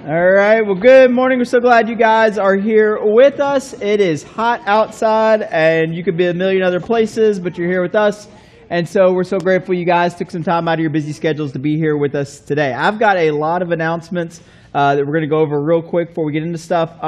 All right, well, good morning. We're so glad you guys are here with us. It is hot outside, and you could be a million other places, but you're here with us. And so we're so grateful you guys took some time out of your busy schedules to be here with us today. I've got a lot of announcements that we're going to go over real quick before we get into stuff.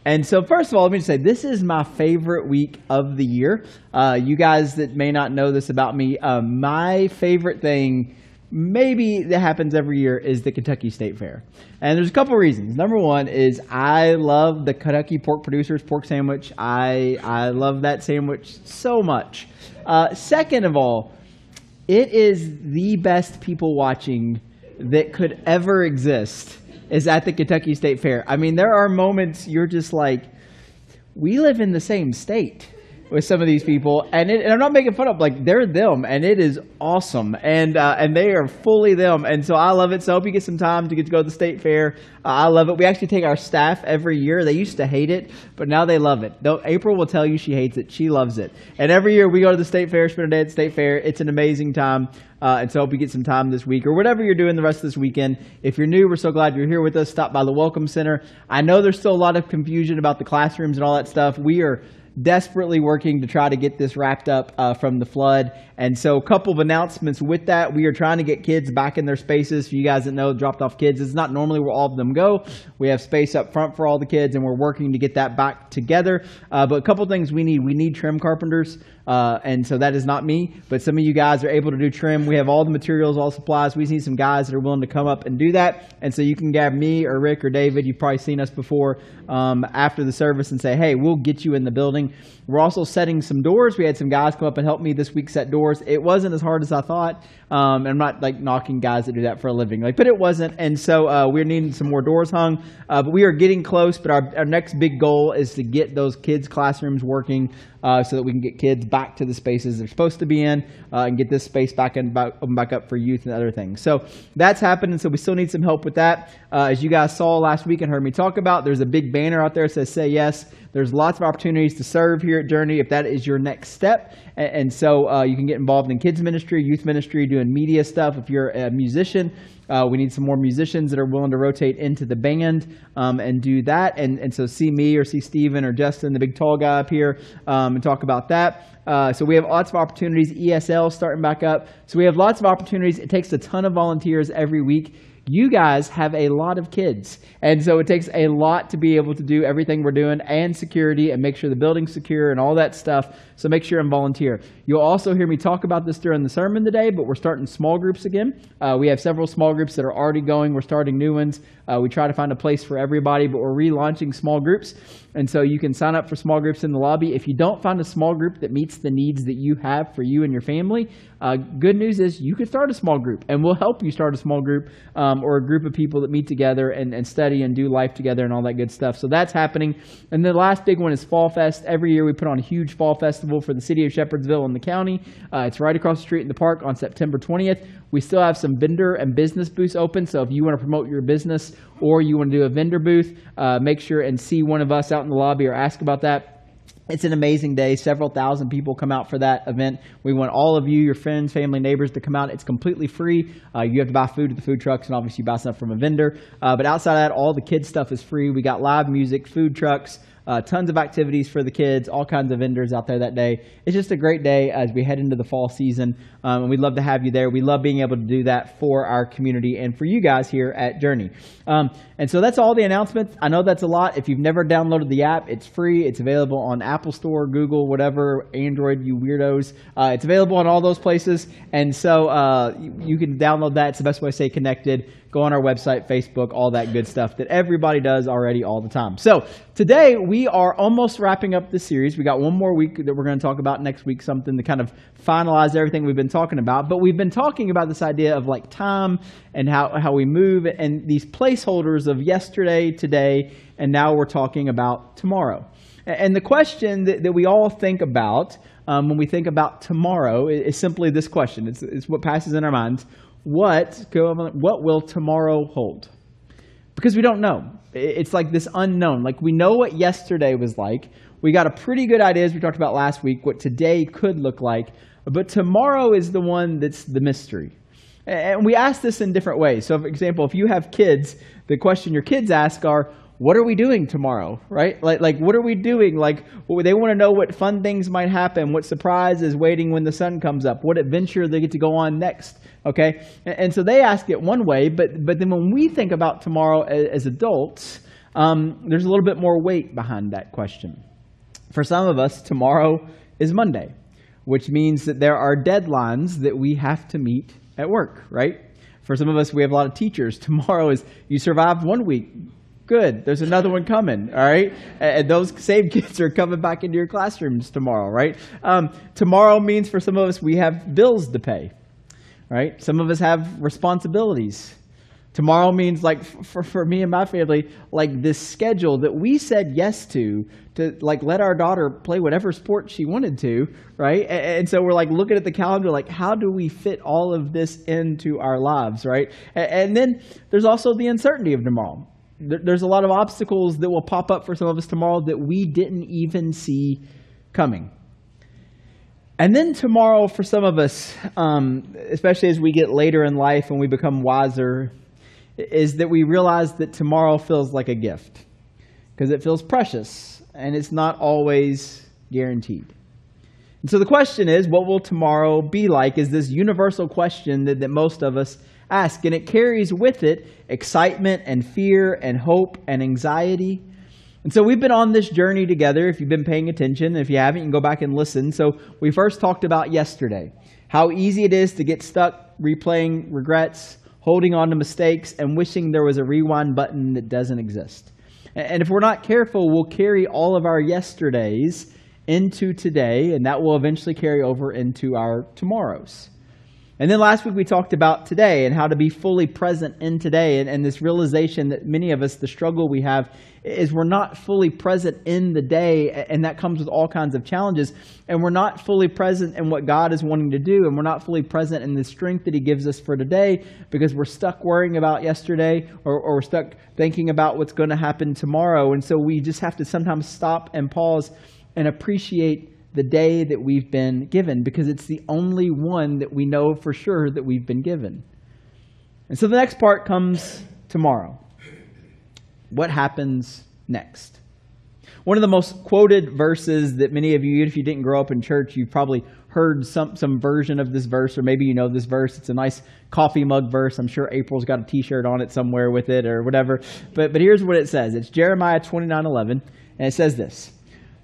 And so first of all, let me just say, this is my favorite week of the year. You guys that may not know this about me, my favorite thing maybe that happens every year is the Kentucky State Fair. And there's a couple reasons. Number one is I love the Kentucky Pork Producers pork sandwich. I love that sandwich so much. Second of all, it is the best people watching that could ever exist is at the Kentucky State Fair. I mean, there are moments you're just like, we live in the same state with some of these people, and I'm not making fun of, like, they're them, and it is awesome, and they are fully them, and so I love it. So I hope you get some time to get to go to the state fair. I love it. We actually take our staff every year. They used to hate it, but now they love it. Though April will tell you she hates it. She loves it, and every year we go to the state fair, spend a day at the state fair. It's an amazing time, and so I hope you get some time this week or whatever you're doing the rest of this weekend. If you're new, we're so glad you're here with us. Stop by the Welcome Center. I know there's still a lot of confusion about the classrooms and all that stuff. We are desperately working to try to get this wrapped up from the flood. And so a couple of announcements with that. We are trying to get kids back in their spaces. For you guys that know, dropped off kids, it's not normally where all of them go. We have space up front for all the kids, and we're working to get that back together. But a couple of things we need trim carpenters. And so that is not me, but some of you guys are able to do trim. We have all the materials, all supplies. We just need some guys that are willing to come up and do that. And so you can grab me or Rick or David. You've probably seen us before after the service and say, hey, we'll get you in the building. We're also setting some doors. We had some guys come up and help me this week set doors. It wasn't as hard as I thought. And I'm not like knocking guys that do that for a living, but it wasn't. And so we're needing some more doors hung, but we are getting close. But our next big goal is to get those kids' classrooms working so that we can get kids back to the spaces they're supposed to be in and get this space back up for youth and other things. So that's happening. So we still need some help with that. As you guys saw last week and heard me talk about, there's a big banner out there that says "Say Yes." There's lots of opportunities to serve here at Journey if that is your next step. And so you can get involved in kids ministry, youth ministry, doing media stuff. If you're a musician, we need some more musicians that are willing to rotate into the band and do that. And so see me or see Steven or Justin, the big tall guy up here, and talk about that. So we have lots of opportunities. ESL starting back up. So we have lots of opportunities. It takes a ton of volunteers every week. You guys have a lot of kids, and so it takes a lot to be able to do everything we're doing and security and make sure the building's secure and all that stuff. So make sure and volunteer. You'll also hear me talk about this during the sermon today, but we're starting small groups again. We have several small groups that are already going. We're starting new ones. We try to find a place for everybody, but we're relaunching small groups. And so you can sign up for small groups in the lobby. If you don't find a small group that meets the needs that you have for you and your family, good news is you can start a small group, and we'll help you start a small group or a group of people that meet together and study and do life together and all that good stuff. So that's happening. And the last big one is Fall Fest. Every year we put on a huge fall festival for the city of Shepherdsville and the county. It's right across the street in the park on September 20th. We still have some vendor and business booths open, so if you want to promote your business or you want to do a vendor booth, make sure and see one of us out in the lobby or ask about that. It's an amazing day. Several thousand people come out for that event. We want all of you, your friends, family, neighbors to come out. It's completely free. You have to buy food at the food trucks and obviously buy stuff from a vendor. But outside of that, all the kids' stuff is free. We got live music, food trucks, tons of activities for the kids, all kinds of vendors out there that day. It's just a great day as we head into the fall season, and we'd love to have you there. We love being able to do that for our community and for you guys here at Journey. And so that's all the announcements. I know that's a lot. If you've never downloaded the app, it's free. It's available on Apple Store, Google, whatever, Android, you weirdos. It's available on all those places, and so you can download that. It's the best way to stay connected. Go on our website, Facebook, all that good stuff that everybody does already all the time. So today we are almost wrapping up this series. We got one more week that we're going to talk about next week, something to kind of finalize everything we've been talking about. But we've been talking about this idea of like time and how we move and these placeholders of yesterday, today, and now we're talking about tomorrow. And the question that we all think about when we think about tomorrow is simply this question. It's what passes in our minds. What will tomorrow hold? Because we don't know. It's like this unknown. Like we know what yesterday was like. We got a pretty good idea, as we talked about last week, what today could look like. But tomorrow is the one that's the mystery. And we ask this in different ways. So, for example, if you have kids, the question your kids ask are, what are we doing tomorrow, right? Like what are we doing? Like, they want to know what fun things might happen, what surprise is waiting when the sun comes up, what adventure they get to go on next, okay? And so they ask it one way, but then when we think about tomorrow as adults, there's a little bit more weight behind that question. For some of us, tomorrow is Monday, which means that there are deadlines that we have to meet at work, right? For some of us, we have a lot of teachers. Tomorrow is, you survived 1 week. Good. There's another one coming, all right? And those same kids are coming back into your classrooms tomorrow, right? Tomorrow means for some of us, we have bills to pay, right? Some of us have responsibilities. Tomorrow means, like, for me and my family, like this schedule that we said yes to like let our daughter play whatever sport she wanted to, right? And so we're like looking at the calendar, like, how do we fit all of this into our lives, right? And then there's also the uncertainty of tomorrow. There's a lot of obstacles that will pop up for some of us tomorrow that we didn't even see coming. And then tomorrow for some of us, especially as we get later in life and we become wiser, is that we realize that tomorrow feels like a gift because it feels precious and it's not always guaranteed. And so the question is, what will tomorrow be like? Is this universal question that most of us ask, and it carries with it excitement and fear and hope and anxiety. And so we've been on this journey together. If you've been paying attention, if you haven't, you can go back and listen. So we first talked about yesterday, how easy it is to get stuck replaying regrets, holding on to mistakes, and wishing there was a rewind button that doesn't exist. And if we're not careful, we'll carry all of our yesterdays into today, and that will eventually carry over into our tomorrows. And then last week we talked about today and how to be fully present in today, and this realization that many of us, the struggle we have is we're not fully present in the day, and that comes with all kinds of challenges, and we're not fully present in what God is wanting to do, and we're not fully present in the strength that He gives us for today because we're stuck worrying about yesterday, or we're stuck thinking about what's going to happen tomorrow. And so we just have to sometimes stop and pause and appreciate the day that we've been given, because it's the only one that we know for sure that we've been given. And so the next part comes tomorrow. What happens next? One of the most quoted verses that many of you, if you didn't grow up in church, you've probably heard some version of this verse, or maybe you know this verse. It's a nice coffee mug verse. I'm sure April's got a t-shirt on it somewhere with it or whatever. But here's what it says. It's Jeremiah 29:11, and it says this: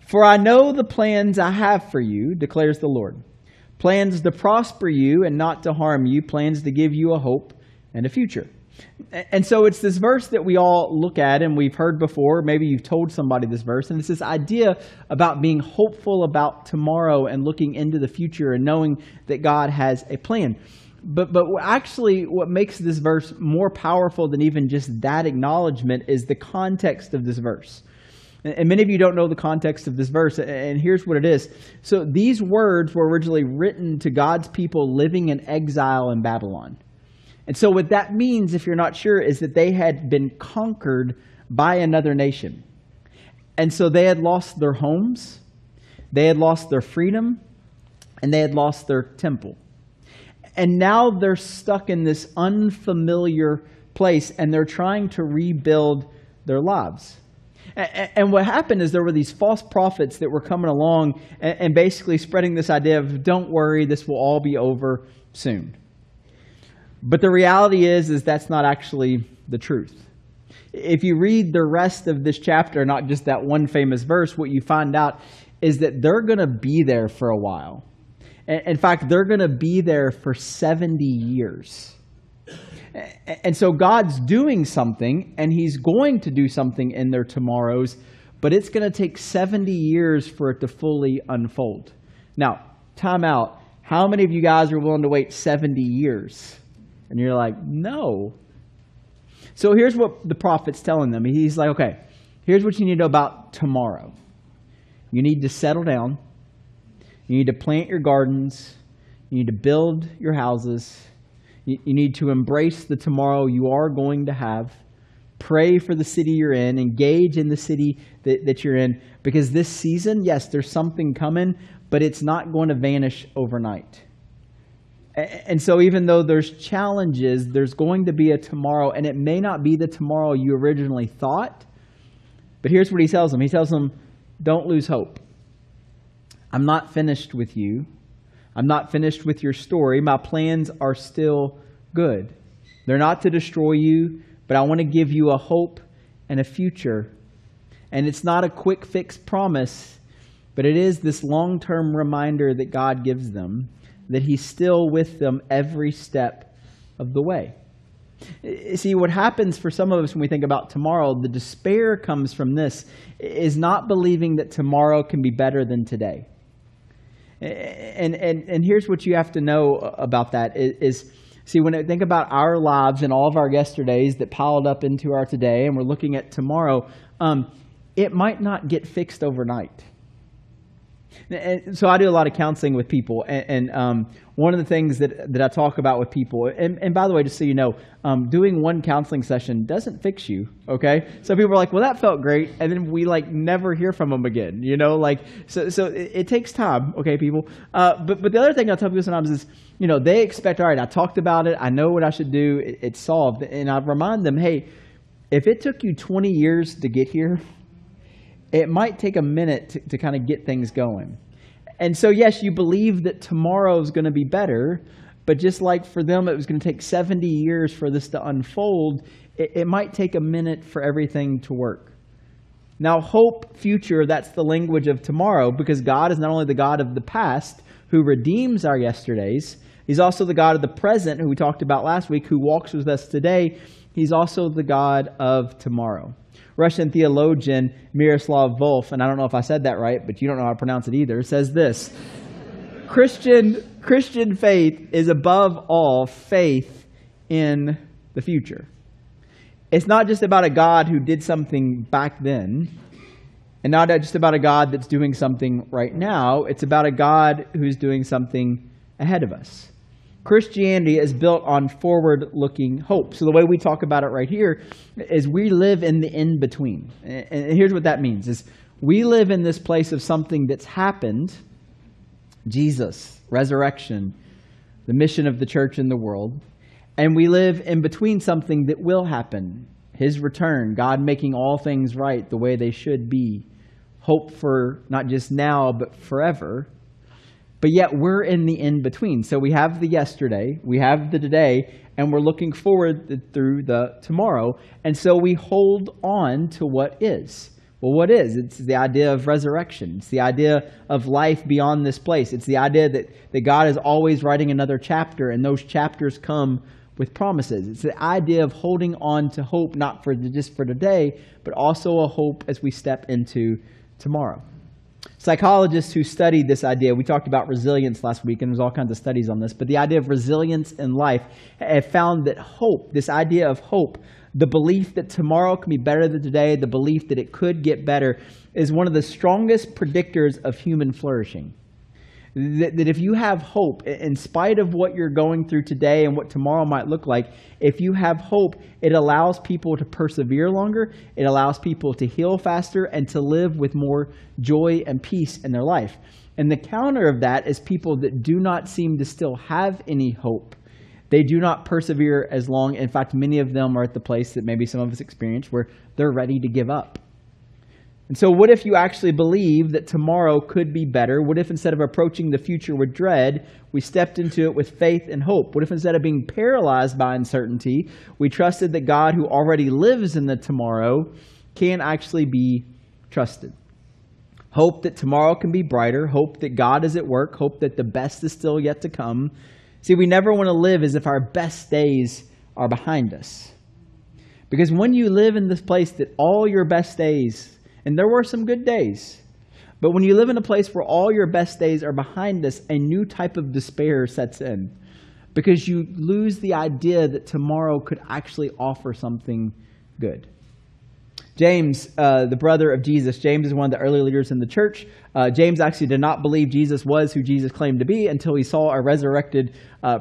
"For I know the plans I have for you, declares the Lord. Plans to prosper you and not to harm you, plans to give you a hope and a future." And so it's this verse that we all look at and we've heard before. Maybe you've told somebody this verse. And it's this idea about being hopeful about tomorrow and looking into the future and knowing that God has a plan. But actually what makes this verse more powerful than even just that acknowledgement is the context of this verse. And many of you don't know the context of this verse, and here's what it is. So these words were originally written to God's people living in exile in Babylon. And so what that means, if you're not sure, is that they had been conquered by another nation. And so they had lost their homes, they had lost their freedom, and they had lost their temple. And now they're stuck in this unfamiliar place, and they're trying to rebuild their lives. And what happened is there were these false prophets that were coming along and basically spreading this idea of, don't worry, this will all be over soon. But the reality is that's not actually the truth. If you read the rest of this chapter, not just that one famous verse, what you find out is that they're going to be there for a while. In fact, they're going to be there for 70 years. And so God's doing something, and He's going to do something in their tomorrows, but it's going to take 70 years for it to fully unfold. Now, time out. How many of you guys are willing to wait 70 years? And you're like, no. So here's what the prophet's telling them. He's like, okay, here's what you need to know about tomorrow. You need to settle down. You need to plant your gardens. You need to build your houses. You need to embrace the tomorrow you are going to have. Pray for the city you're in. Engage in the city that you're in. Because this season, yes, there's something coming, but it's not going to vanish overnight. And so even though there's challenges, there's going to be a tomorrow, and it may not be the tomorrow you originally thought. But here's what he tells them. He tells them, don't lose hope. I'm not finished with you. I'm not finished with your story. My plans are still good. They're not to destroy you, but I want to give you a hope and a future. And it's not a quick fix promise, but it is this long-term reminder that God gives them that he's still with them every step of the way. See, what happens for some of us when we think about tomorrow, the despair comes from this, is not believing that tomorrow can be better than today. And here's what you have to know about that is see, when I think about our lives and all of our yesterdays that piled up into our today, and we're looking at tomorrow, it might not get fixed overnight. And so I do a lot of counseling with people, and one of the things that I talk about with people, and by the way, just so you know, doing one counseling session doesn't fix you, okay? So people are like, well, that felt great, and then we never hear from them again, so it takes time, okay, people? But the other thing I tell people sometimes is, they expect, all right, I talked about it, I know what I should do, it's solved, and I remind them, hey, if it took you 20 years to get here, it might take a minute to kind of get things going. And so, yes, you believe that tomorrow is going to be better, but just like for them, it was going to take 70 years for this to unfold, it might take a minute for everything to work. Now, hope, future, that's the language of tomorrow, because God is not only the God of the past who redeems our yesterdays, he's also the God of the present, who we talked about last week, who walks with us today. He's also the God of tomorrow. Russian theologian Miroslav Volf, and I don't know if I said that right, but you don't know how to pronounce it either, says this: Christian faith is above all faith in the future. It's not just about a God who did something back then, and not just about a God that's doing something right now. It's about a God who's doing something ahead of us. Christianity is built on forward-looking hope. So the way we talk about it right here is we live in the in-between. And here's what that means, is we live in this place of something that's happened, Jesus, resurrection, the mission of the church in the world, and we live in between something that will happen, his return, God making all things right the way they should be, hope for not just now but forever. But yet we're in the in-between. So we have the yesterday, we have the today, and we're looking forward through the tomorrow. And so we hold on to what is. Well, what is? It's the idea of resurrection. It's the idea of life beyond this place. It's the idea that God is always writing another chapter, and those chapters come with promises. It's the idea of holding on to hope, not for just for today, but also a hope as we step into tomorrow. Psychologists who studied this idea, we talked about resilience last week, and there's all kinds of studies on this, but the idea of resilience in life have found that hope, this idea of hope, the belief that tomorrow can be better than today, the belief that it could get better, is one of the strongest predictors of human flourishing. That if you have hope, in spite of what you're going through today and what tomorrow might look like, if you have hope, it allows people to persevere longer, it allows people to heal faster, and to live with more joy and peace in their life. And the counter of that is people that do not seem to still have any hope. They do not persevere as long. In fact, many of them are at the place that maybe some of us experience where they're ready to give up. And so what if you actually believe that tomorrow could be better? What if instead of approaching the future with dread, we stepped into it with faith and hope? What if instead of being paralyzed by uncertainty, we trusted that God, who already lives in the tomorrow, can actually be trusted? Hope that tomorrow can be brighter, hope that God is at work, hope that the best is still yet to come. See, we never want to live as if our best days are behind us. Because when you live in this place that all your best days, and there were some good days, but when you live in a place where all your best days are behind us, a new type of despair sets in, because you lose the idea that tomorrow could actually offer something good. James, the brother of Jesus. James is one of the early leaders in the church. James actually did not believe Jesus was who Jesus claimed to be until he saw a resurrected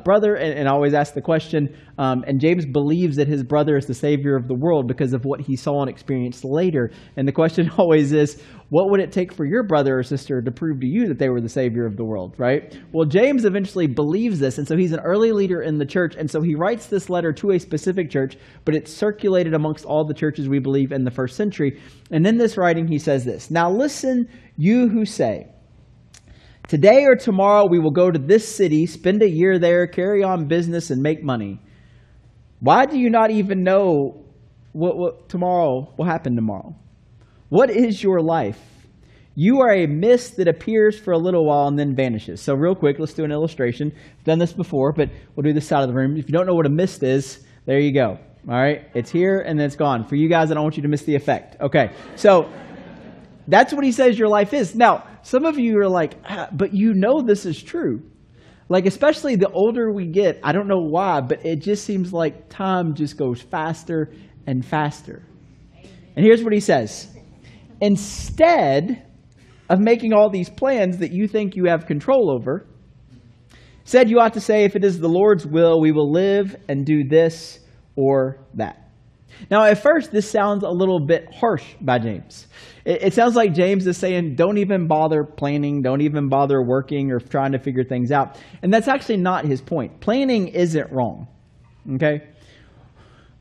brother, and always asked the question. And James believes that his brother is the Savior of the world because of what he saw and experienced later. And the question always is, what would it take for your brother or sister to prove to you that they were the Savior of the world, right? Well, James eventually believes this, and so he's an early leader in the church, and so he writes this letter to a specific church, but it's circulated amongst all the churches we believe in the first century. And in this writing, he says this: "Now listen, you who say, 'Today or tomorrow we will go to this city, spend a year there, carry on business, and make money.' Why do you not even know what tomorrow will happen tomorrow? What is your life? You are a mist that appears for a little while and then vanishes." So real quick, let's do an illustration. I've done this before, but we'll do this side of the room. If you don't know what a mist is, there you go. All right, it's here and then it's gone. For you guys, I don't want you to miss the effect. Okay, so that's what he says your life is. Now, some of you are like, but you know this is true. Like, especially the older we get, I don't know why, but it just seems like time just goes faster and faster. And here's what he says: instead of making all these plans that you think you have control over, said you ought to say, if it is the Lord's will, we will live and do this or that. Now, at first, this sounds a little bit harsh by James. It sounds like James is saying, don't even bother planning, don't even bother working or trying to figure things out. And that's actually not his point. Planning isn't wrong, okay?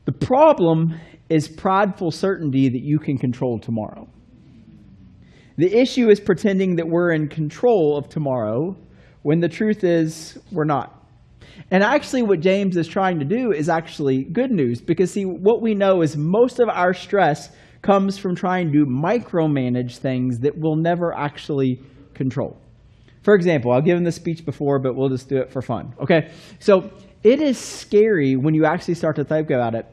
The problem is prideful certainty that you can control tomorrow. The issue is pretending that we're in control of tomorrow when the truth is we're not. And actually what James is trying to do is actually good news, because see, what we know is most of our stress comes from trying to micromanage things that we'll never actually control. For example, I've given this speech before, but we'll just do it for fun. Okay, so it is scary when you actually start to think about it,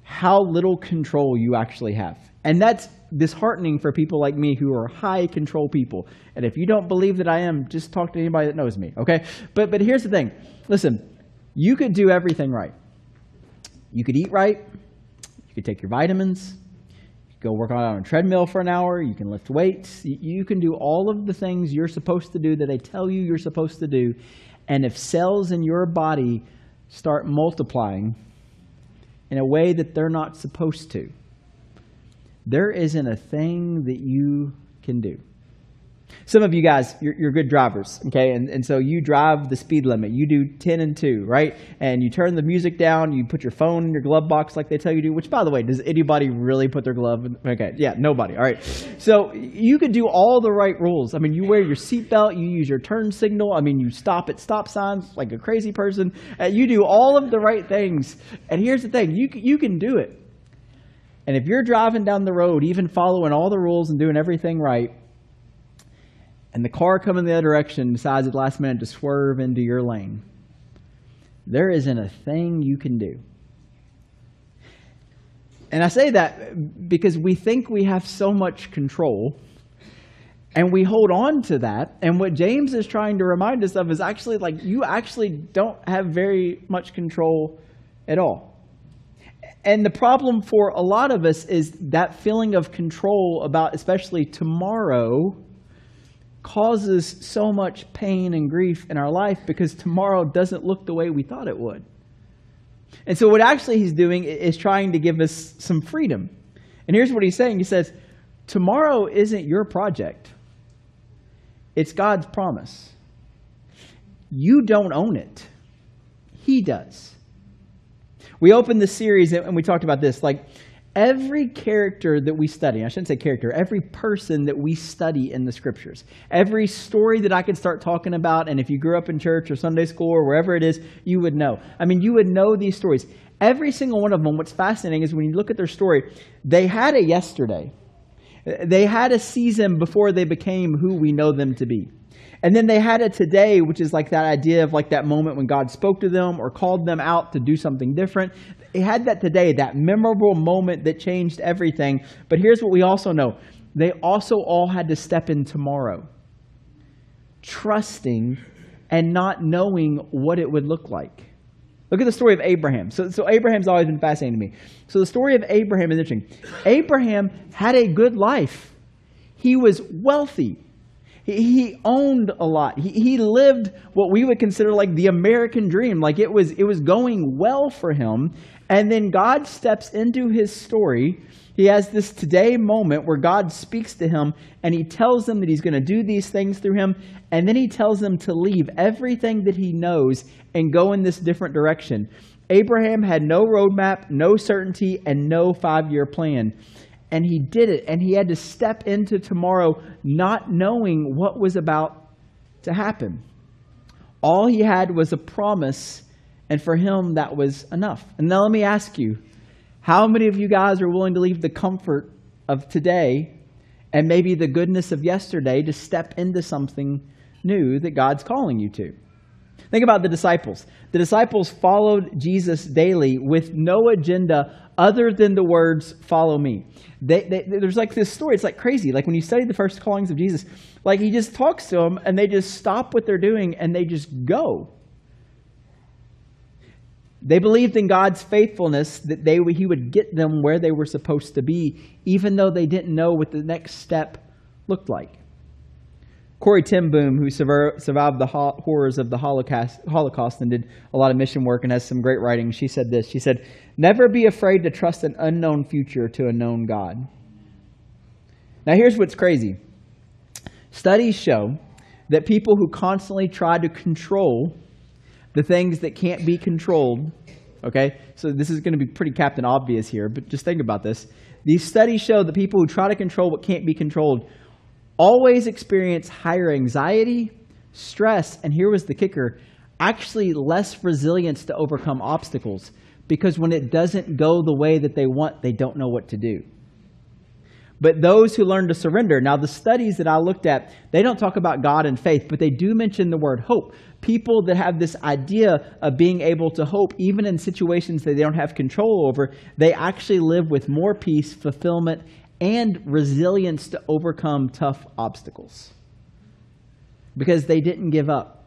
how little control you actually have. And that's disheartening for people like me who are high control people. And if you don't believe that I am, just talk to anybody that knows me, okay? But here's the thing. Listen, you could do everything right. You could eat right. You could take your vitamins. You could go work on a treadmill for an hour. You can lift weights. You can do all of the things you're supposed to do that they tell you you're supposed to do. And if cells in your body start multiplying in a way that they're not supposed to, there isn't a thing that you can do. Some of you guys, you're good drivers, okay? And so you drive the speed limit. You do 10 and 2, right? And you turn the music down. You put your phone in your glove box like they tell you to, which, by the way, does anybody really put their glove in? Okay, yeah, nobody, all right. So you could do all the right rules. I mean, you wear your seatbelt. You use your turn signal. I mean, you stop at stop signs like a crazy person. You do all of the right things. And here's the thing. You can do it. And if you're driving down the road, even following all the rules and doing everything right, and the car coming the other direction decides at the last minute to swerve into your lane, there isn't a thing you can do. And I say that because we think we have so much control, and we hold on to that. And what James is trying to remind us of is actually like you actually don't have very much control at all. And the problem for a lot of us is that feeling of control about especially tomorrow causes so much pain and grief in our life because tomorrow doesn't look the way we thought it would. And so what actually he's doing is trying to give us some freedom. And here's what he's saying. He says, tomorrow isn't your project. It's God's promise. You don't own it. He does. We opened the series and we talked about this, like every character that we study, I shouldn't say character, every person that we study in the scriptures, every story that I could start talking about, and if you grew up in church or Sunday school or wherever it is, you would know. I mean, you would know these stories. Every single one of them, what's fascinating is when you look at their story, they had a yesterday. They had a season before they became who we know them to be. And then they had a today, which is like that idea of like that moment when God spoke to them or called them out to do something different. They had that today, that memorable moment that changed everything. But here's what we also know. They also all had to step in tomorrow, trusting and not knowing what it would look like. Look at the story of Abraham. So Abraham's always been fascinating to me. So the story of Abraham is interesting. Abraham had a good life. He was wealthy. He owned a lot. He lived what we would consider like the American dream. Like it was going well for him. And then God steps into his story. He has this today moment where God speaks to him and he tells him that he's going to do these things through him. And then he tells him to leave everything that he knows and go in this different direction. Abraham had no roadmap, no certainty, and no 5-year plan. And he did it. And he had to step into tomorrow not knowing what was about to happen. All he had was a promise. And for him, that was enough. And now let me ask you, how many of you guys are willing to leave the comfort of today and maybe the goodness of yesterday to step into something new that God's calling you to? Think about the disciples. The disciples followed Jesus daily with no agenda other than the words, follow me. There's like this story. It's like crazy. Like when you study the first callings of Jesus, like he just talks to them and they just stop what they're doing and they just go. They believed in God's faithfulness that he would get them where they were supposed to be, even though they didn't know what the next step looked like. Corrie ten Boom, who survived the horrors of the Holocaust and did a lot of mission work and has some great writing, she said this. She said, "Never be afraid to trust an unknown future to a known God." Now here's what's crazy. Studies show that people who constantly try to control the things that can't be controlled, okay? So this is going to be pretty Captain Obvious here, but just think about this. These studies show that people who try to control what can't be controlled always experience higher anxiety, stress, and here was the kicker, actually less resilience to overcome obstacles, because when it doesn't go the way that they want, they don't know what to do. But those who learn to surrender, now the studies that I looked at, they don't talk about God and faith, but they do mention the word hope. People that have this idea of being able to hope, even in situations that they don't have control over, they actually live with more peace, fulfillment, and resilience to overcome tough obstacles. Because they didn't give up.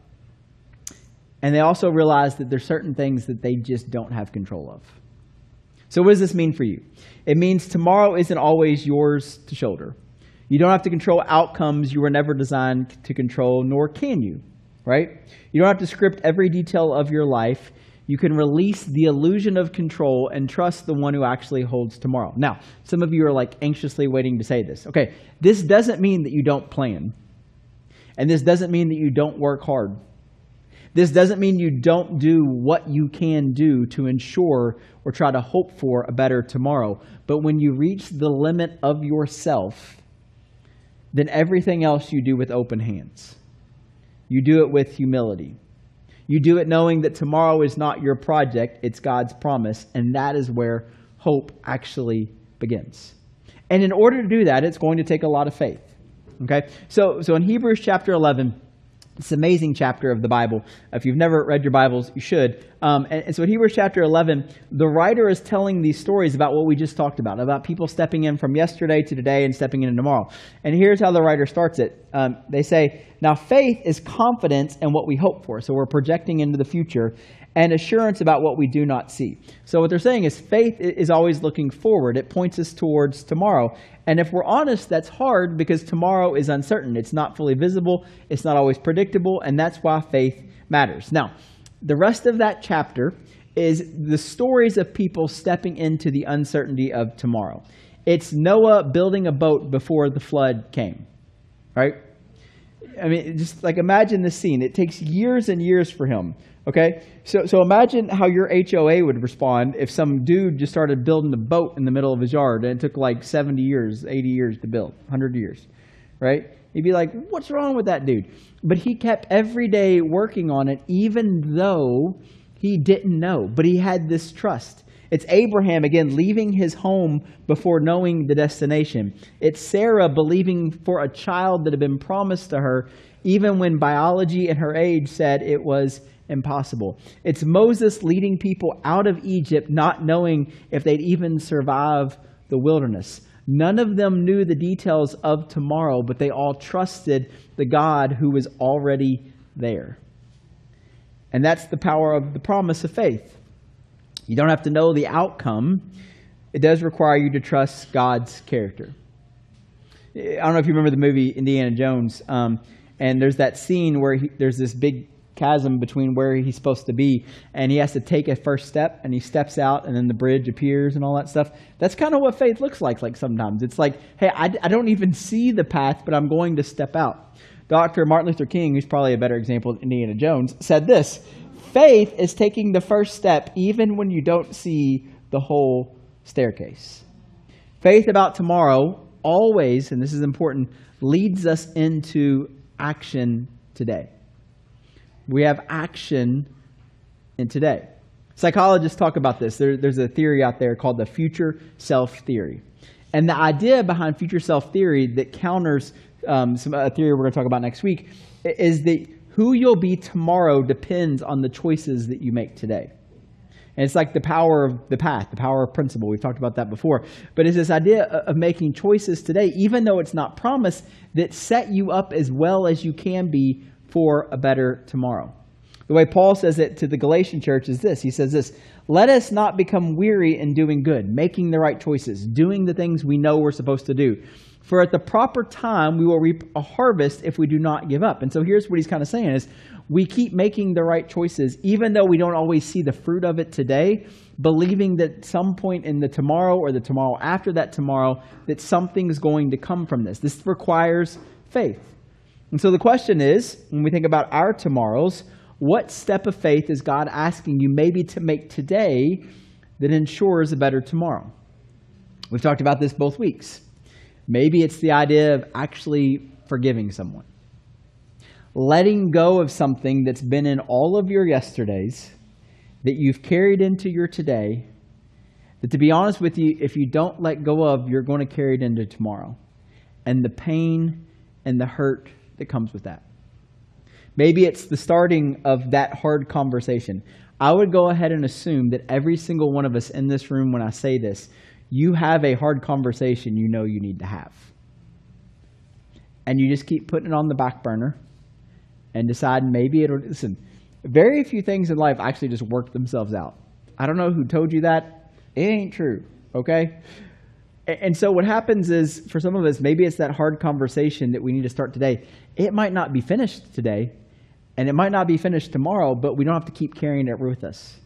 And they also realize that there's certain things that they just don't have control of. So what does this mean for you? It means tomorrow isn't always yours to shoulder. You don't have to control outcomes you were never designed to control, nor can you, right? You don't have to script every detail of your life. You can release the illusion of control and trust the one who actually holds tomorrow. Now, some of you are like anxiously waiting to say this. Okay, this doesn't mean that you don't plan. And this doesn't mean that you don't work hard. This doesn't mean you don't do what you can do to ensure or try to hope for a better tomorrow. But when you reach the limit of yourself, then everything else you do with open hands. You do it with humility. You do it knowing that tomorrow is not your project, it's God's promise, and that is where hope actually begins. And in order to do that, it's going to take a lot of faith. Okay? So in Hebrews chapter 11, it's an amazing chapter of the Bible. If you've never read your Bibles, you should. And so in Hebrews chapter 11, the writer is telling these stories about what we just talked about people stepping in from yesterday to today and stepping in tomorrow. And here's how the writer starts it. They say, now faith is confidence in what we hope for. So we're projecting into the future, and assurance about what we do not see. So what they're saying is faith is always looking forward. It points us towards tomorrow. And if we're honest, that's hard because tomorrow is uncertain. It's not fully visible. It's not always predictable. And that's why faith matters. Now, the rest of that chapter is the stories of people stepping into the uncertainty of tomorrow. It's Noah building a boat before the flood came, right? I mean, just like imagine this scene. It takes years and years for him. Okay, so imagine how your HOA would respond if some dude just started building a boat in the middle of his yard and it took like 70 years, 80 years to build, 100 years, right? You'd be like, what's wrong with that dude? But he kept every day working on it, even though he didn't know, but he had this trust. It's Abraham, again, leaving his home before knowing the destination. It's Sarah believing for a child that had been promised to her, even when biology and her age said it was impossible. It's Moses leading people out of Egypt, not knowing if they'd even survive the wilderness. None of them knew the details of tomorrow, but they all trusted the God who was already there. And that's the power of the promise of faith. You don't have to know the outcome. It does require you to trust God's character. I don't know if you remember the movie Indiana Jones, and there's that scene where there's this big chasm between where he's supposed to be, and he has to take a first step, and he steps out, and then the bridge appears and all that stuff. That's kind of what faith looks like sometimes. It's like, hey, I don't even see the path, but I'm going to step out. Dr. Martin Luther King, who's probably a better example of Indiana Jones, said this: faith is taking the first step even when you don't see the whole staircase. Faith about tomorrow always, and this is important, leads us into action today. We have action in today. Psychologists talk about this. There's a theory out there called the future self theory. And the idea behind future self theory that counters a theory we're going to talk about next week is that who you'll be tomorrow depends on the choices that you make today. And it's like the power of the path, the power of principle. We've talked about that before. But it's this idea of making choices today, even though it's not promised, that set you up as well as you can be for a better tomorrow. The way Paul says it to the Galatian church is this. He says this: let us not become weary in doing good, making the right choices, doing the things we know we're supposed to do. For at the proper time, we will reap a harvest if we do not give up. And so here's what he's kind of saying is, we keep making the right choices, even though we don't always see the fruit of it today, believing that some point in the tomorrow or the tomorrow after that tomorrow, that something's going to come from this. This requires faith. And so the question is, when we think about our tomorrows, what step of faith is God asking you maybe to make today that ensures a better tomorrow? We've talked about this both weeks. Maybe it's the idea of actually forgiving someone. Letting go of something that's been in all of your yesterdays, that you've carried into your today, that to be honest with you, if you don't let go of, you're going to carry it into tomorrow. And the pain and the hurt that comes with that. Maybe it's the starting of that hard conversation. I would go ahead and assume that every single one of us in this room, when I say this, you have a hard conversation you know you need to have. And you just keep putting it on the back burner and decide maybe it'll, listen, very few things in life actually just work themselves out. I don't know who told you that. It ain't true, okay? And so what happens is, for some of us, maybe it's that hard conversation that we need to start today. It might not be finished today, and it might not be finished tomorrow, but we don't have to keep carrying it with us.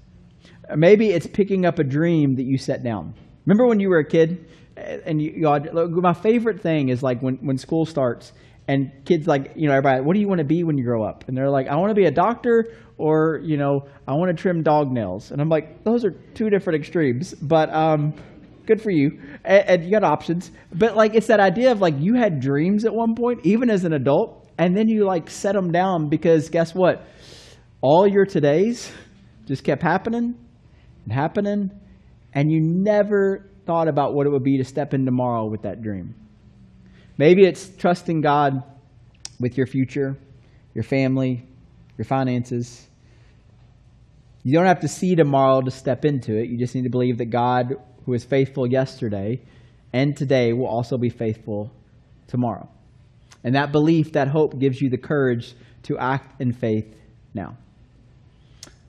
Maybe it's picking up a dream that you set down. Remember when you were a kid? And my favorite thing is like when school starts and kids everybody, what do you want to be when you grow up? And they're like, I want to be a doctor, or, I want to trim dog nails. And I'm like, those are two different extremes, but good for you. And you got options. But it's that idea of you had dreams at one point, even as an adult, and then you set them down because guess what? All your todays just kept happening and happening, and you never thought about what it would be to step in tomorrow with that dream. Maybe it's trusting God with your future, your family, your finances. You don't have to see tomorrow to step into it. You just need to believe that God, who was faithful yesterday and today, will also be faithful tomorrow. And that belief, that hope, gives you the courage to act in faith now.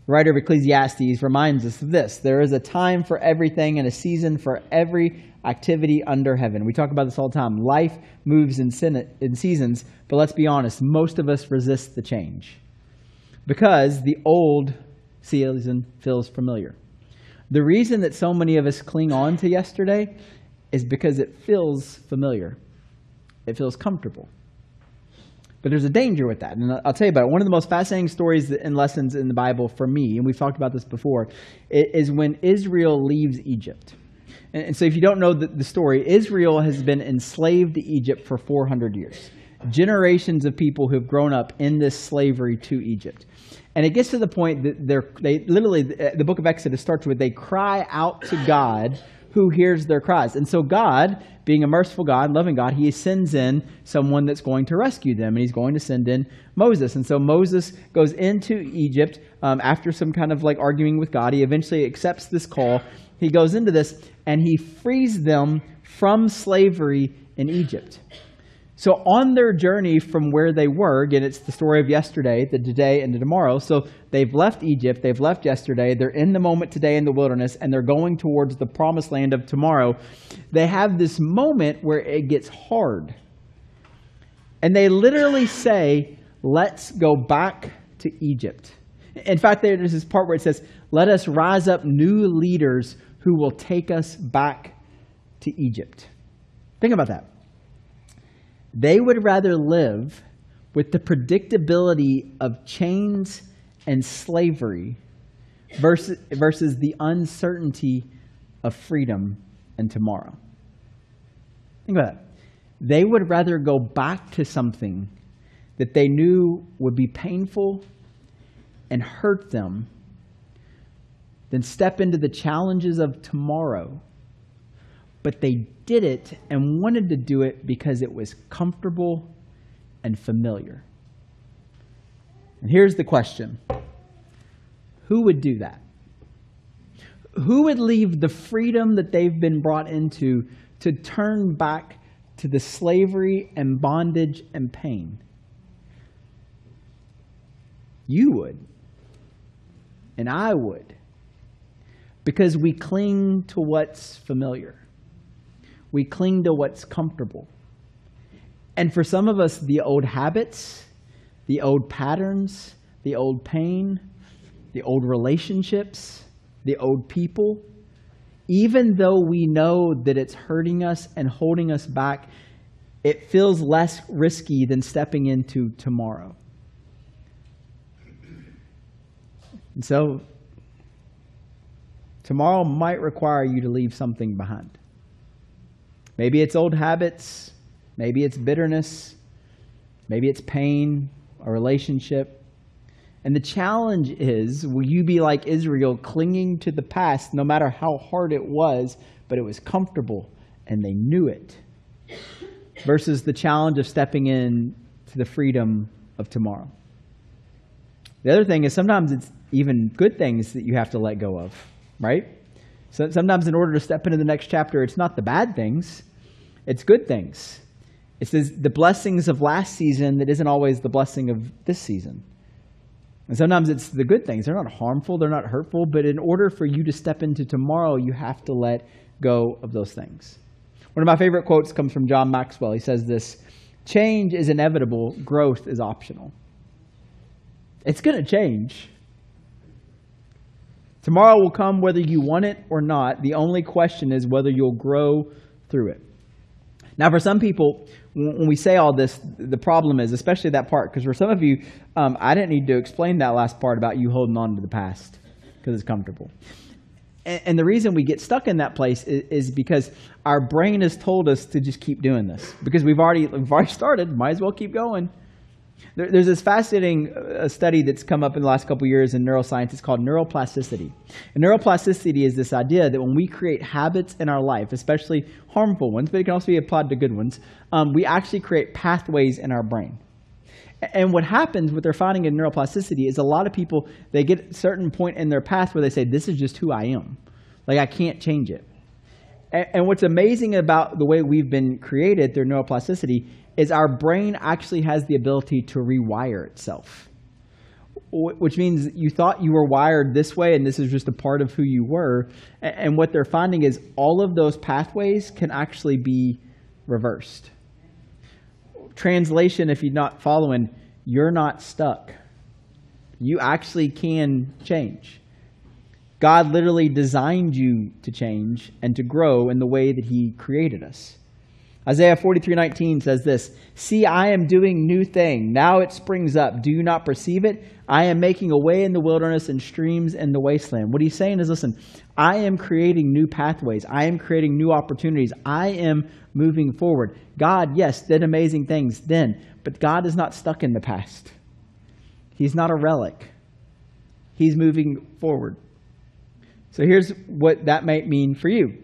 The writer of Ecclesiastes reminds us of this: there is a time for everything and a season for every activity under heaven. We talk about this all the time. Life moves in seasons, but let's be honest, most of us resist the change because the old season feels familiar. The reason that so many of us cling on to yesterday is because it feels familiar. It feels comfortable. But there's a danger with that, and I'll tell you about it. One of the most fascinating stories and lessons in the Bible for me, and we've talked about this before, is when Israel leaves Egypt. And so if you don't know the story, Israel has been enslaved to Egypt for 400 years. Generations of people who have grown up in this slavery to Egypt. And it gets to the point that they literally, the book of Exodus starts with, they cry out to God, who hears their cries. And so God, being a merciful God, loving God, he sends in someone that's going to rescue them, and he's going to send in Moses. And so Moses goes into Egypt after some kind of arguing with God. He eventually accepts this call. He goes into this, and he frees them from slavery in Egypt. So on their journey from where they were, again, it's the story of yesterday, the today, and the tomorrow. So they've left Egypt, they've left yesterday, they're in the moment today in the wilderness, and they're going towards the promised land of tomorrow. They have this moment where it gets hard. And they literally say, let's go back to Egypt. In fact, there's this part where it says, let us rise up new leaders who will take us back to Egypt. Think about that. They would rather live with the predictability of chains and slavery versus the uncertainty of freedom and tomorrow. Think about that. They would rather go back to something that they knew would be painful and hurt them than step into the challenges of tomorrow. But they did it and wanted to do it because it was comfortable and familiar. And here's the question. Who would do that? Who would leave the freedom that they've been brought into to turn back to the slavery and bondage and pain? You would. And I would. Because we cling to what's familiar. We cling to what's comfortable. And for some of us, the old habits, the old patterns, the old pain, the old relationships, the old people, even though we know that it's hurting us and holding us back, it feels less risky than stepping into tomorrow. And so, tomorrow might require you to leave something behind. Maybe it's old habits, maybe it's bitterness, maybe it's pain, a relationship. And the challenge is, will you be like Israel, clinging to the past no matter how hard it was, but it was comfortable and they knew it, versus the challenge of stepping in to the freedom of tomorrow. The other thing is sometimes it's even good things that you have to let go of, right? So sometimes in order to step into the next chapter, it's not the bad things, it's good things. It's the blessings of last season that isn't always the blessing of this season. And sometimes it's the good things. They're not harmful, they're not hurtful, but in order for you to step into tomorrow, you have to let go of those things. One of my favorite quotes comes from John Maxwell. He says this, "Change is inevitable, growth is optional." It's going to change. Tomorrow will come whether you want it or not. The only question is whether you'll grow through it. Now, for some people, when we say all this, the problem is, especially that part, because for some of you, I didn't need to explain that last part about you holding on to the past because it's comfortable. And the reason we get stuck in that place is because our brain has told us to just keep doing this. Because we've already started, might as well keep going. There's this fascinating study that's come up in the last couple of years in neuroscience. It's called neuroplasticity. And neuroplasticity is this idea that when we create habits in our life, especially harmful ones, but it can also be applied to good ones, we actually create pathways in our brain. And what happens, what they're finding in neuroplasticity is a lot of people, they get a certain point in their path where they say, this is just who I am. Like, I can't change it. And what's amazing about the way we've been created through neuroplasticity is our brain actually has the ability to rewire itself, which means you thought you were wired this way and this is just a part of who you were. And what they're finding is all of those pathways can actually be reversed. Translation, if you're not following, you're not stuck. You actually can change. God literally designed you to change and to grow in the way that he created us. Isaiah 43:19 says this, "See, I am doing new thing. Now it springs up. Do you not perceive it? I am making a way in the wilderness and streams in the wasteland." What he's saying is, listen, I am creating new pathways. I am creating new opportunities. I am moving forward. God, yes, did amazing things then, but God is not stuck in the past. He's not a relic. He's moving forward. So here's what that might mean for you.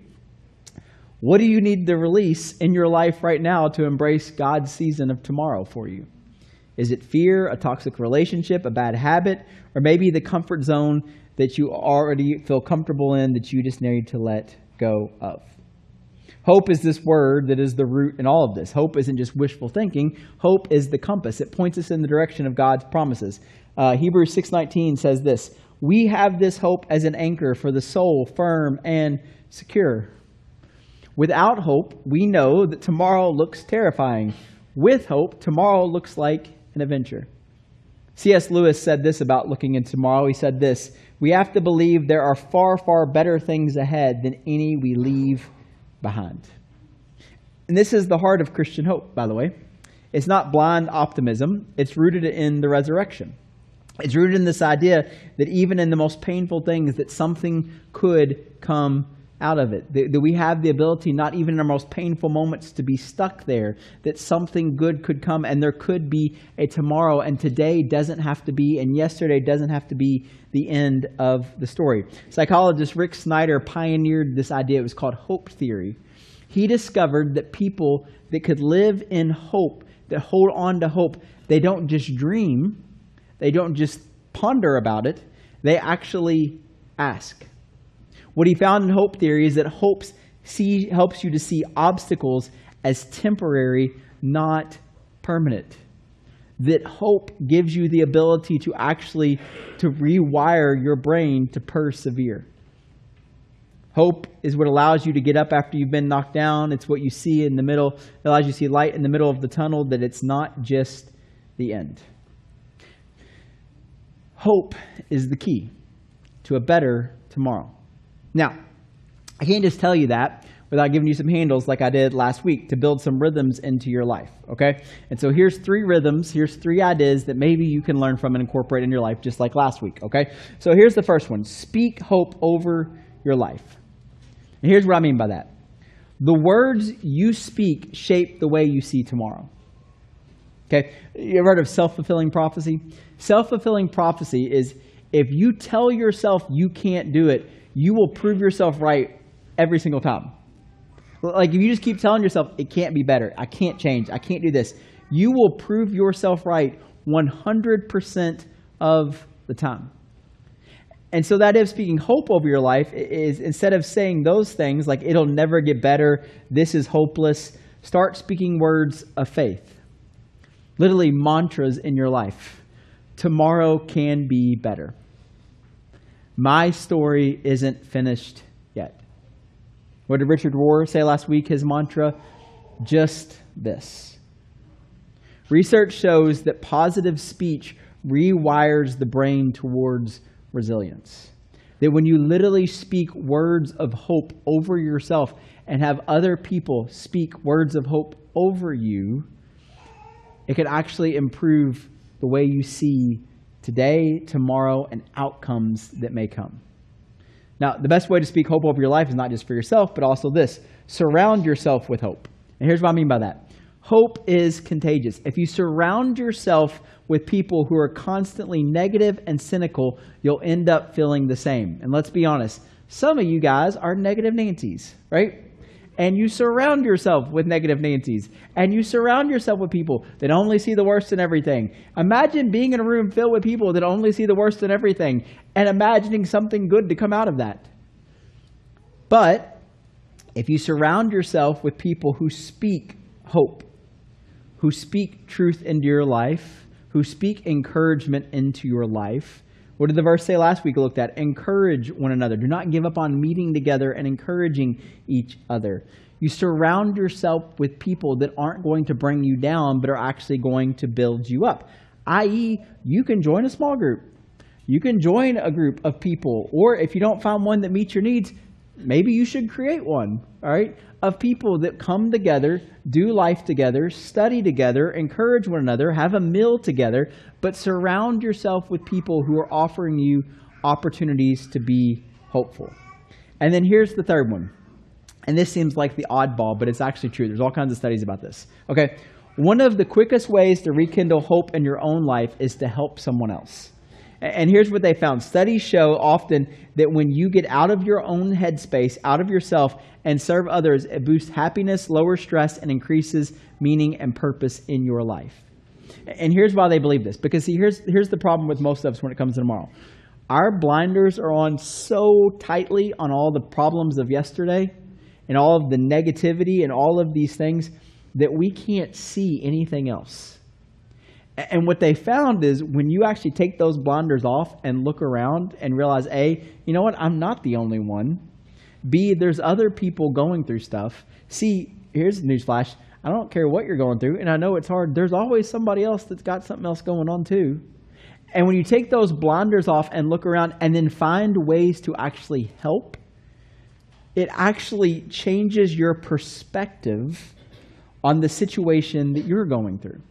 What do you need to release in your life right now to embrace God's season of tomorrow for you? Is it fear, a toxic relationship, a bad habit, or maybe the comfort zone that you already feel comfortable in that you just need to let go of? Hope is this word that is the root in all of this. Hope isn't just wishful thinking. Hope is the compass. It points us in the direction of God's promises. Hebrews 6:19 says this, "We have this hope as an anchor for the soul, firm and secure." Without hope, we know that tomorrow looks terrifying. With hope, tomorrow looks like an adventure. C.S. Lewis said this about looking into tomorrow. He said this, "We have to believe there are far, far better things ahead than any we leave behind." And this is the heart of Christian hope, by the way. It's not blind optimism. It's rooted in the resurrection. It's rooted in this idea that even in the most painful things, that something could come out of it. That we have the ability, not even in our most painful moments, to be stuck there. That something good could come, and there could be a tomorrow, and today doesn't have to be, and yesterday doesn't have to be the end of the story. Psychologist Rick Snyder pioneered this idea. It was called hope theory. He discovered that people that could live in hope, that hold on to hope, they don't just dream, they don't just ponder about it, they actually ask. What he found in hope theory is that hope helps you to see obstacles as temporary, not permanent. That hope gives you the ability to actually rewire your brain to persevere. Hope is what allows you to get up after you've been knocked down. It's what you see in the middle. It allows you to see light in the middle of the tunnel, that it's not just the end. Hope is the key to a better tomorrow. Now, I can't just tell you that without giving you some handles like I did last week to build some rhythms into your life, okay? And so here's 3 rhythms, here's 3 ideas that maybe you can learn from and incorporate in your life just like last week, okay? So here's the first one, speak hope over your life. And here's what I mean by that. The words you speak shape the way you see tomorrow. Okay, you ever heard of self-fulfilling prophecy? Self-fulfilling prophecy is if you tell yourself you can't do it, you will prove yourself right every single time. Like if you just keep telling yourself, it can't be better, I can't change, I can't do this, you will prove yourself right 100% of the time. And so that is speaking hope over your life is instead of saying those things like it'll never get better, this is hopeless, start speaking words of faith. Literally mantras in your life. Tomorrow can be better. My story isn't finished yet. What did Richard Rohr say last week, his mantra? Just this. Research shows that positive speech rewires the brain towards resilience. That when you literally speak words of hope over yourself and have other people speak words of hope over you, it can actually improve the way you see today, tomorrow, and outcomes that may come. Now, the best way to speak hope over your life is not just for yourself, but also this. Surround yourself with hope. And here's what I mean by that. Hope is contagious. If you surround yourself with people who are constantly negative and cynical, you'll end up feeling the same. And let's be honest, some of you guys are negative Nancy's, right? And you surround yourself with negative Nancy's. And you surround yourself with people that only see the worst in everything. Imagine being in a room filled with people that only see the worst in everything and imagining something good to come out of that. But if you surround yourself with people who speak hope, who speak truth into your life, who speak encouragement into your life, what did the verse say last week we looked at? Encourage one another. Do not give up on meeting together and encouraging each other. You surround yourself with people that aren't going to bring you down, but are actually going to build you up. I.e., you can join a small group. You can join a group of people. Or if you don't find one that meets your needs, maybe you should create one, all right, of people that come together, do life together, study together, encourage one another, have a meal together, but surround yourself with people who are offering you opportunities to be hopeful. And then here's the third one. And this seems like the oddball, but it's actually true. There's all kinds of studies about this. Okay, one of the quickest ways to rekindle hope in your own life is to help someone else. And here's what they found. Studies show often that when you get out of your own headspace, out of yourself, and serve others, it boosts happiness, lowers stress, and increases meaning and purpose in your life. And here's why they believe this. Because see, here's the problem with most of us when it comes to tomorrow. Our blinders are on so tightly on all the problems of yesterday, and all of the negativity and all of these things that we can't see anything else. And what they found is when you actually take those blinders off and look around and realize, A, you know what, I'm not the only one. B, there's other people going through stuff. C, here's a newsflash, I don't care what you're going through, and I know it's hard, there's always somebody else that's got something else going on too. And when you take those blinders off and look around and then find ways to actually help, it actually changes your perspective on the situation that you're going through.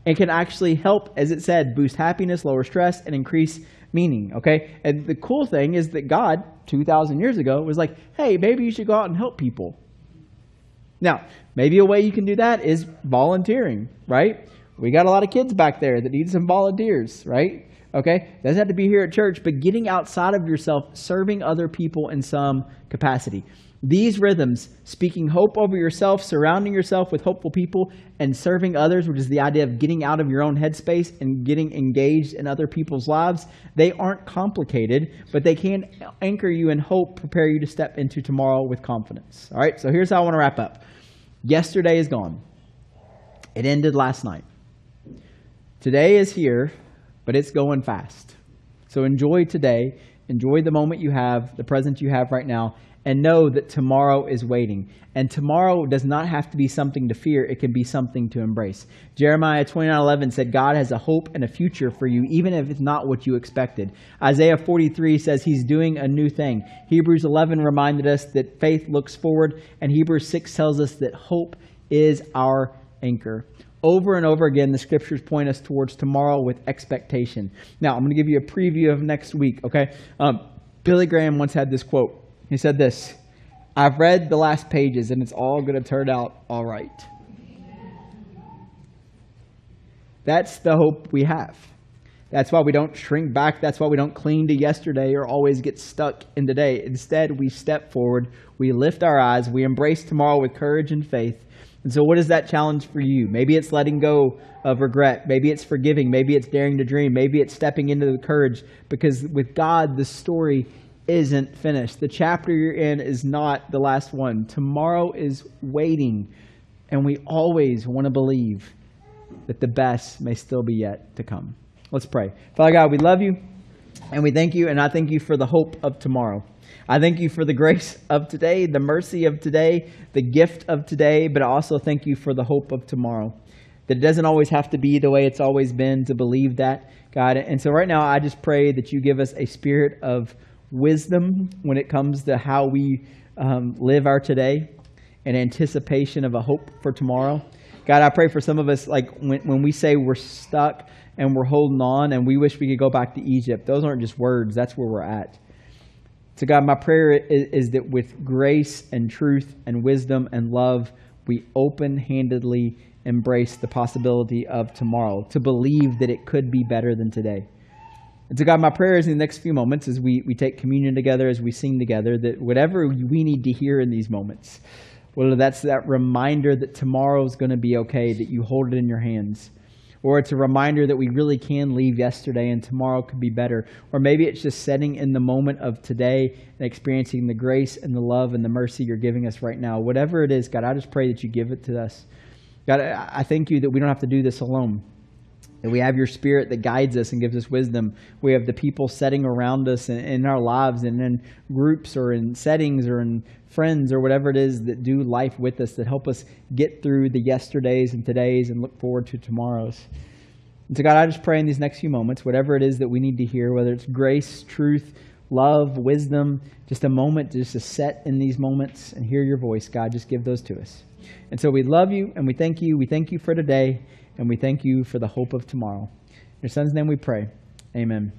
It can actually help, as it said, boost happiness, lower stress, and increase meaning, okay? And the cool thing is that God, 2,000 years ago, was like, hey, maybe you should go out and help people. Now, maybe a way you can do that is volunteering, right? We got a lot of kids back there that need some volunteers, right? Okay? Doesn't have to be here at church, but getting outside of yourself, serving other people in some capacity. These rhythms, speaking hope over yourself, surrounding yourself with hopeful people, and serving others, which is the idea of getting out of your own headspace and getting engaged in other people's lives, they aren't complicated, but they can anchor you in hope, prepare you to step into tomorrow with confidence. All right, so here's how I want to wrap up. Yesterday is gone. It ended last night. Today is here, but it's going fast. So enjoy today. Enjoy the moment you have, the present you have right now, and know that tomorrow is waiting. And tomorrow does not have to be something to fear. It can be something to embrace. Jeremiah 29:11 said, God has a hope and a future for you, even if it's not what you expected. Isaiah 43 says he's doing a new thing. Hebrews 11 reminded us that faith looks forward, and Hebrews 6 tells us that hope is our anchor. Over and over again, the scriptures point us towards tomorrow with expectation. Now, I'm going to give you a preview of next week, okay? Billy Graham once had this quote. He said this, I've read the last pages and it's all going to turn out all right. That's the hope we have. That's why we don't shrink back. That's why we don't cling to yesterday or always get stuck in today. Instead, we step forward, we lift our eyes, we embrace tomorrow with courage and faith. And so what is that challenge for you? Maybe it's letting go of regret. Maybe it's forgiving. Maybe it's daring to dream. Maybe it's stepping into the courage, because with God, the story isn't finished. The chapter you're in is not the last one. Tomorrow is waiting, and we always want to believe that the best may still be yet to come. Let's pray. Father God, we love you, and we thank you, and I thank you for the hope of tomorrow. I thank you for the grace of today, the mercy of today, the gift of today, but I also thank you for the hope of tomorrow. That it doesn't always have to be the way it's always been, to believe that, God. And so right now, I just pray that you give us a spirit of wisdom when it comes to how we live our today, in anticipation of a hope for tomorrow. God, I pray for some of us, like when we say we're stuck and we're holding on and we wish we could go back to Egypt, those aren't just words, that's where we're at. So God, my prayer is that with grace and truth and wisdom and love, we open-handedly embrace the possibility of tomorrow, to believe that it could be better than today. And so God, my prayer is in the next few moments as we take communion together, as we sing together, that whatever we need to hear in these moments, whether that's that reminder that tomorrow is going to be okay, that you hold it in your hands, or it's a reminder that we really can leave yesterday and tomorrow could be better, or maybe it's just setting in the moment of today and experiencing the grace and the love and the mercy you're giving us right now. Whatever it is, God, I just pray that you give it to us. God, I thank you that we don't have to do this alone, that we have your Spirit that guides us and gives us wisdom. We have the people setting around us in our lives and in groups or in settings or in friends or whatever it is that do life with us, that help us get through the yesterdays and todays and look forward to tomorrows. And so God, I just pray in these next few moments, whatever it is that we need to hear, whether it's grace, truth, love, wisdom, just a moment just to set in these moments and hear your voice, God, just give those to us. And so we love you and we thank you. We thank you for today and we thank you for the hope of tomorrow. In your Son's name we pray. Amen.